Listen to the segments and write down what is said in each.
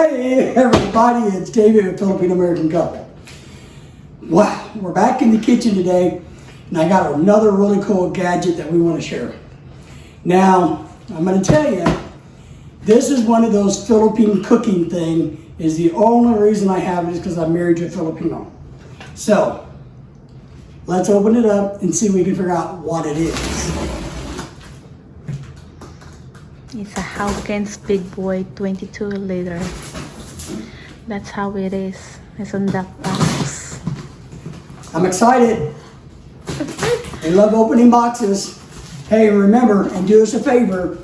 Hey everybody, it's David with Filipino American Couple. Wow, we're back in the kitchen today and I got another really cool gadget that we want to share. Now, I'm going to tell you, this is one of those Philippine cooking thing. Is the only reason I have it is because I'm married to a Filipino. So, let's open it up and see if we can figure out what it is. It's a Hawkins Big Boy 22-liter. That's how it is. It's on that box. I'm excited. I love opening boxes. Hey, remember, and do us a favor,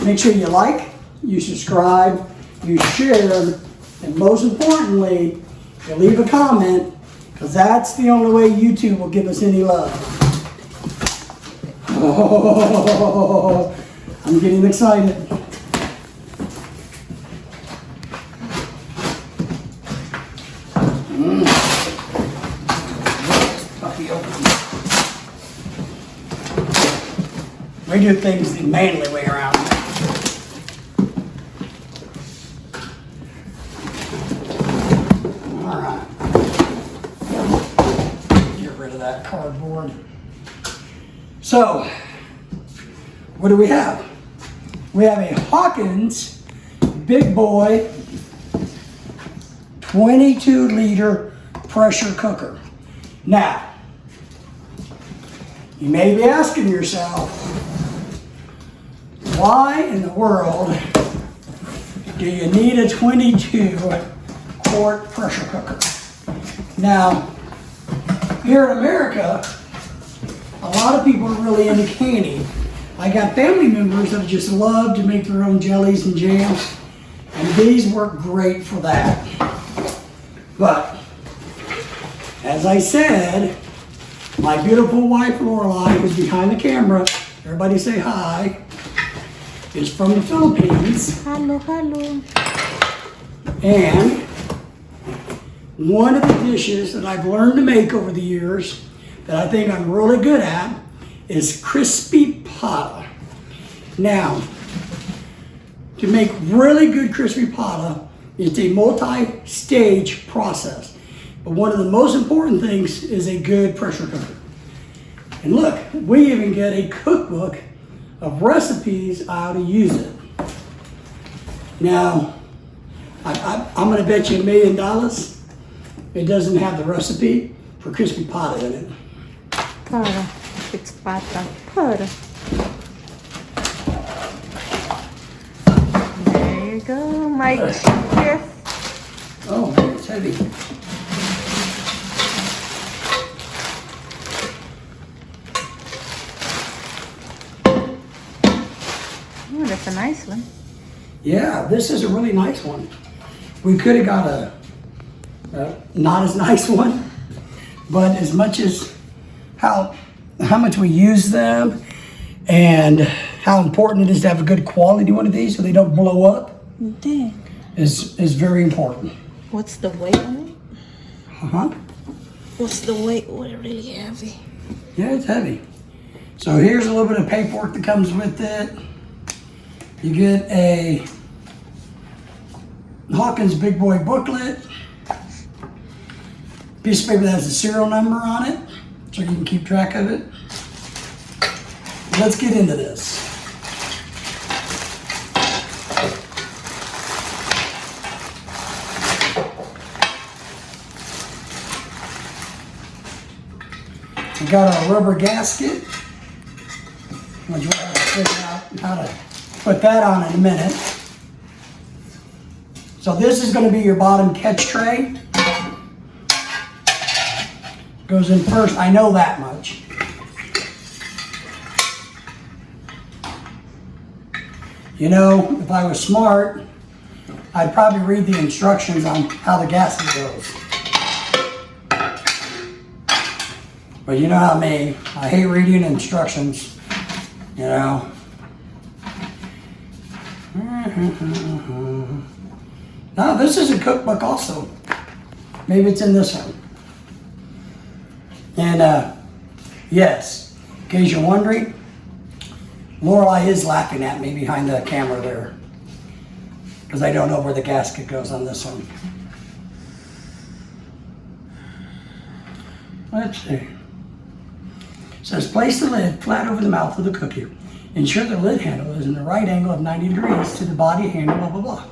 make sure you like, you subscribe, you share, and most importantly, you leave a comment, because that's the only way YouTube will give us any love. Oh, I'm getting excited. Puppy open. We do things the manly way around. All right. Get rid of that cardboard. So, what do we have? We have a Hawkins Big Boy 22-liter pressure cooker. Now, you may be asking yourself, why in the world do you need a 22-quart pressure cooker? Now, here in America, a lot of people are really into canning. I got family members that just love to make their own jellies and jams, and these work great for that. But, as I said, my beautiful wife Lorelai, who's behind the camera, everybody say hi, is from the Philippines. Hello, hello. And one of the dishes that I've learned to make over the years that I think I'm really good at is crispy pata. Now, to make really good crispy pata, it's a multi-stage process. But one of the most important things is a good pressure cooker. And look, we even get a cookbook of recipes on how to use it. Now, I'm going to bet you $1 million it doesn't have the recipe for crispy pata in it. Para. It's pata. Para. There you go, my chef. Oh, man, it's heavy. Oh, that's a nice one. Yeah, this is a really nice one. We could have got a not as nice one, but as much as how much we use them and how important it is to have a good quality one of these so they don't blow up Dang. is very important. What's the weight on it? Uh-huh. What's the weight? Oh, it's really heavy. Yeah, it's heavy. So here's a little bit of paperwork that comes with it. You get a Hawkins Big Boy booklet, piece of paper that has a serial number on it, so you can keep track of it. Let's get into this. We got our rubber gasket, which we'll have to figure out how to put that on in a minute. So this is going to be your bottom catch tray. Goes in first, I know that much. You know, if I was smart, I'd probably read the instructions on how the gasket goes. But you know how me, I hate reading instructions, you know. Now this is a cookbook also. Maybe it's in this one. And yes, in case you're wondering, Lorelai is laughing at me behind the camera there. because I don't know where the gasket goes on this one. Let's see. It says place the lid flat over the mouth of the cookie. Ensure the lid handle is in the right angle of 90 degrees to the body handle, blah, blah, blah.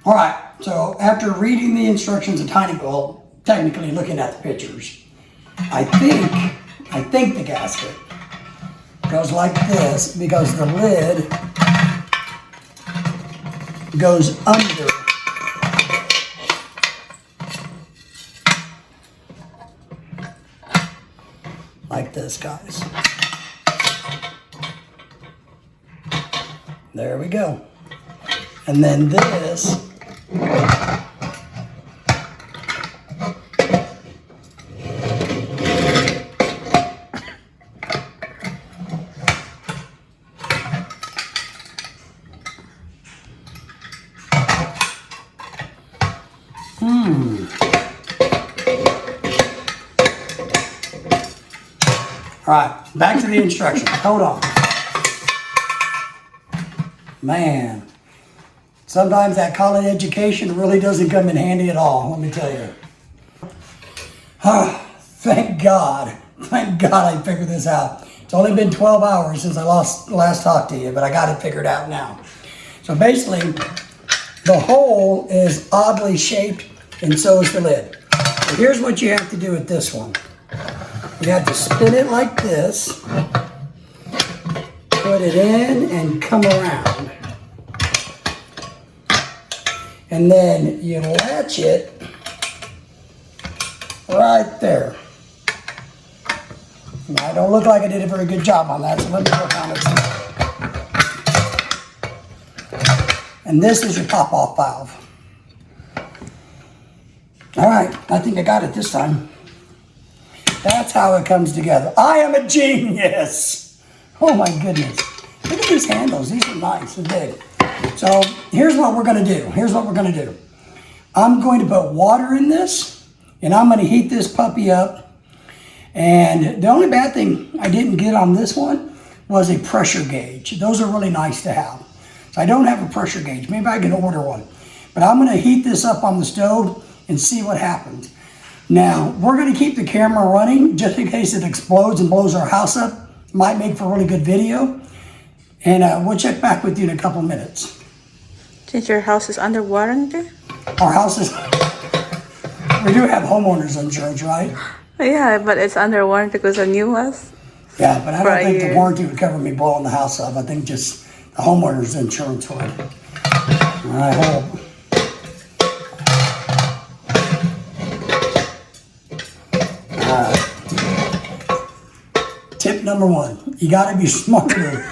All right, so after reading the instructions a tiny, well, technically looking at the pictures, I think the gasket goes like this because the lid goes under. Like this, guys. There we go. And then this All right, back to the instructions. Hold on. Man, sometimes that college education really doesn't come in handy at all, let me tell you. Thank God I figured this out. It's only been 12 hours since I last talked to you, but I got it figured out now. So basically, the hole is oddly shaped, and so is the lid. So here's what you have to do with this one. You have to spin it like this, put it in, and come around. And then you latch it right there. Now, I don't look like I did a very good job on that, so let me work on it. And this is your pop-off valve. All right, I think I got it this time. That's how it comes together. I am a genius. Oh my goodness. Look at these handles. These are nice and big. So here's what we're going to do. I'm going to put water in this, and I'm going to heat this puppy up. And the only bad thing I didn't get on this one was a pressure gauge. Those are really nice to have. So I don't have a pressure gauge. Maybe I can order one. But I'm going to heat this up on the stove and see what happens. Now, we're going to keep the camera running just in case it explodes and blows our house up. Might make for a really good video. And we'll check back with you in a couple minutes. Since your house is under warranty? Our house is... We do have homeowners insurance, right? Yeah, but it's under warranty because of new house. Yeah, but I don't think the warranty would cover me blowing the house up. I think just the homeowner's insurance would. I hope. Tip number one, you got to be smarter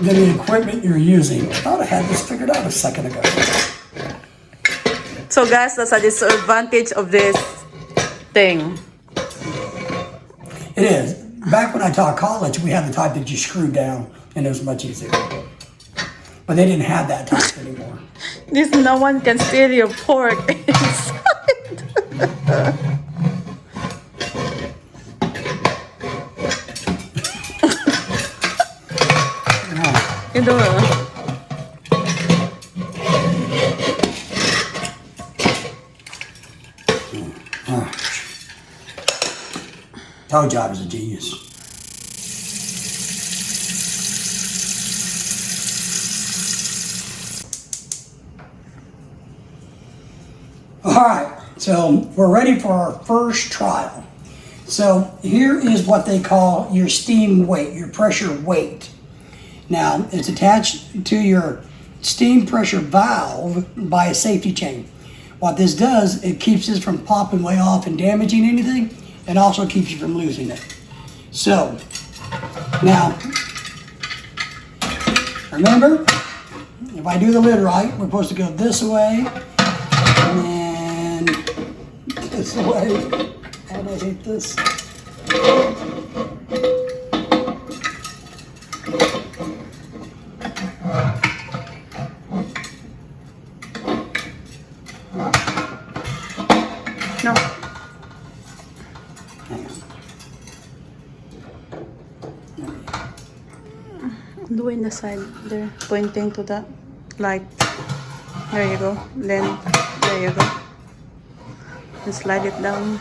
than the equipment you're using. I thought I had this figured out a second ago. So guys, that's a disadvantage of this thing. It is. Back when I taught college, we had the type that you screwed down, and it was much easier. But they didn't have that type anymore. This no one can steal your pork inside. You do it. Told you I was a genius. All right, so we're ready for our first trial. So here is what they call your steam weight, your pressure weight. Now, it's attached to your steam pressure valve by a safety chain. What this does, it keeps this from popping way off and damaging anything, and also keeps you from losing it. So, now, remember, if I do the lid right, we're supposed to go this way, and then this way. How do I hate this? No. Hang on. Doing the side there, pointing to the light. There you go. Then, there you go. And slide it down.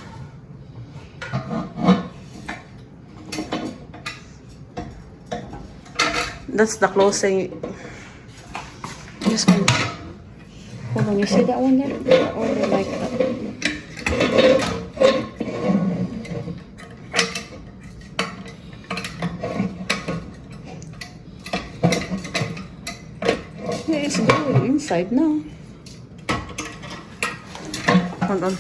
That's the closing. This one. Hold on, you see that one there? Or like that? Yeah, it's going inside now. Hold on.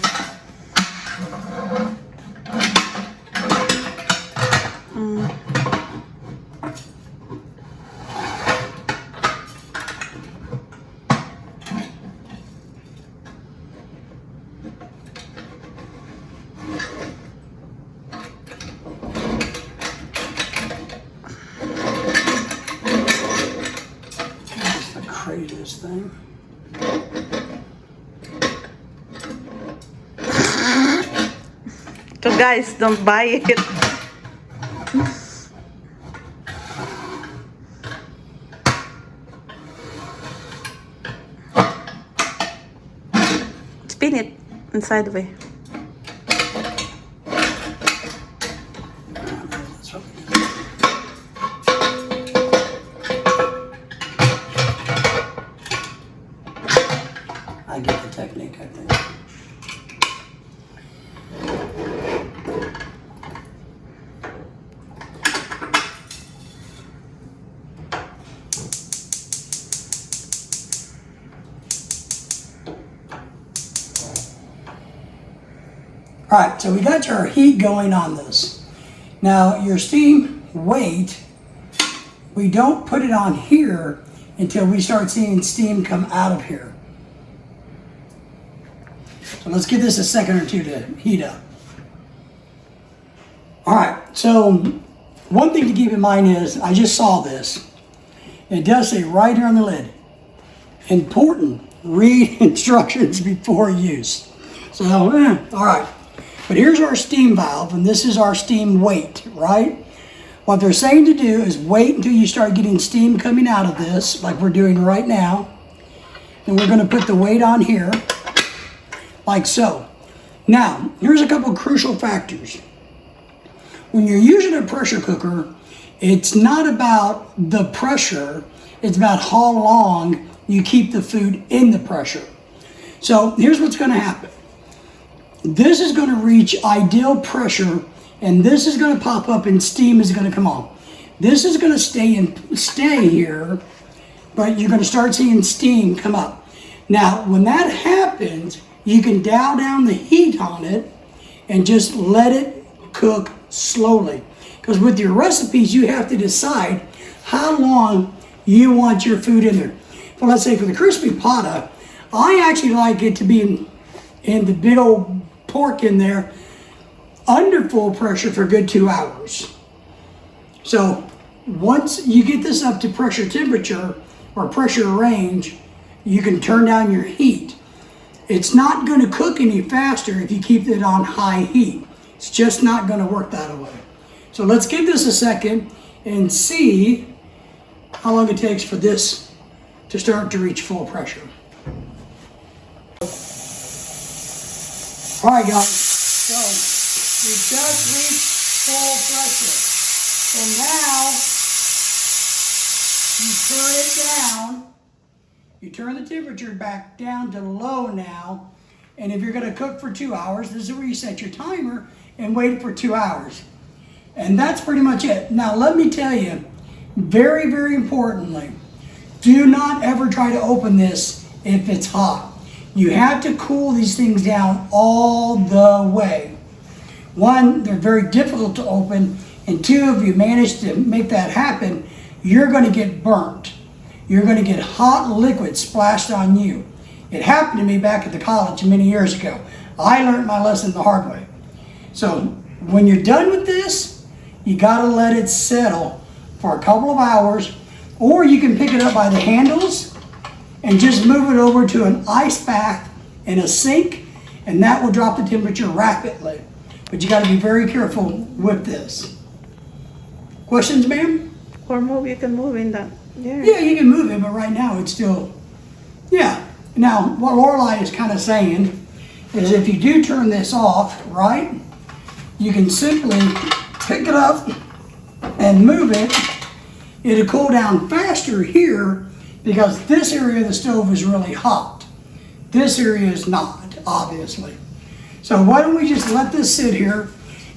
That's the craziest thing. So guys, don't buy it. Spin it inside the way. That's what we do. I get the technique, I think. All right, so we got our heat going on this. Now your steam weight, we don't put it on here until we start seeing steam come out of here. So let's give this a second or two to heat up. All right, so one thing to keep in mind is, I just saw this. It does say right here on the lid, important, read instructions before use. So, all right. But here's our steam valve, and this is our steam weight, right? What they're saying to do is wait until you start getting steam coming out of this, like we're doing right now. And we're going to put the weight on here, like so. Now, here's a couple crucial factors. When you're using a pressure cooker, it's not about the pressure, it's about how long you keep the food in the pressure. So here's what's going to happen. This is going to reach ideal pressure, and this is going to pop up and steam is going to come on. This is going to stay here, but you're going to start seeing steam come up. Now, when that happens, you can dial down the heat on it and just let it cook slowly. Because with your recipes, you have to decide how long you want your food in there. Well, let's say for the crispy pata, I actually like it to be in the big old pork in there under full pressure for a good 2 hours. So once you get this up to pressure temperature or pressure range, you can turn down your heat. It's not going to cook any faster if you keep it on high heat. It's just not going to work that way. So let's give this a second and see how long it takes for this to start to reach full pressure. All right, guys, so we just reached full pressure. So now, you turn it down, you turn the temperature back down to low now, and if you're gonna cook for 2 hours, this is where you set your timer and wait for 2 hours. And that's pretty much it. Now, let me tell you, very, very importantly, do not ever try to open this if it's hot. You have to cool these things down all the way. One, they're very difficult to open, and two, if you manage to make that happen, you're going to get burnt. You're going to get hot liquid splashed on you. It happened to me back at the college many years ago. I learned my lesson the hard way. So when you're done with this, you got to let it settle for a couple of hours, or you can pick it up by the handles and just move it over to an ice bath in a sink, and that will drop the temperature rapidly. but you got to be very careful with this. Questions, ma'am? Or move, you can move in that. Yeah. Yeah, you can move it, but right now it's still, yeah. Now, what Lorelei is kind of saying is if you do turn this off, right, you can simply pick it up and move it. It'll cool down faster here because this area of the stove is really hot. This area is not, obviously. So why don't we just let this sit here,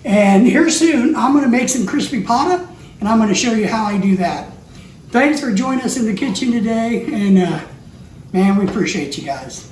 and here soon I'm going to make some crispy pata, and I'm going to show you how I do that. Thanks for joining us in the kitchen today, and man, we appreciate you guys.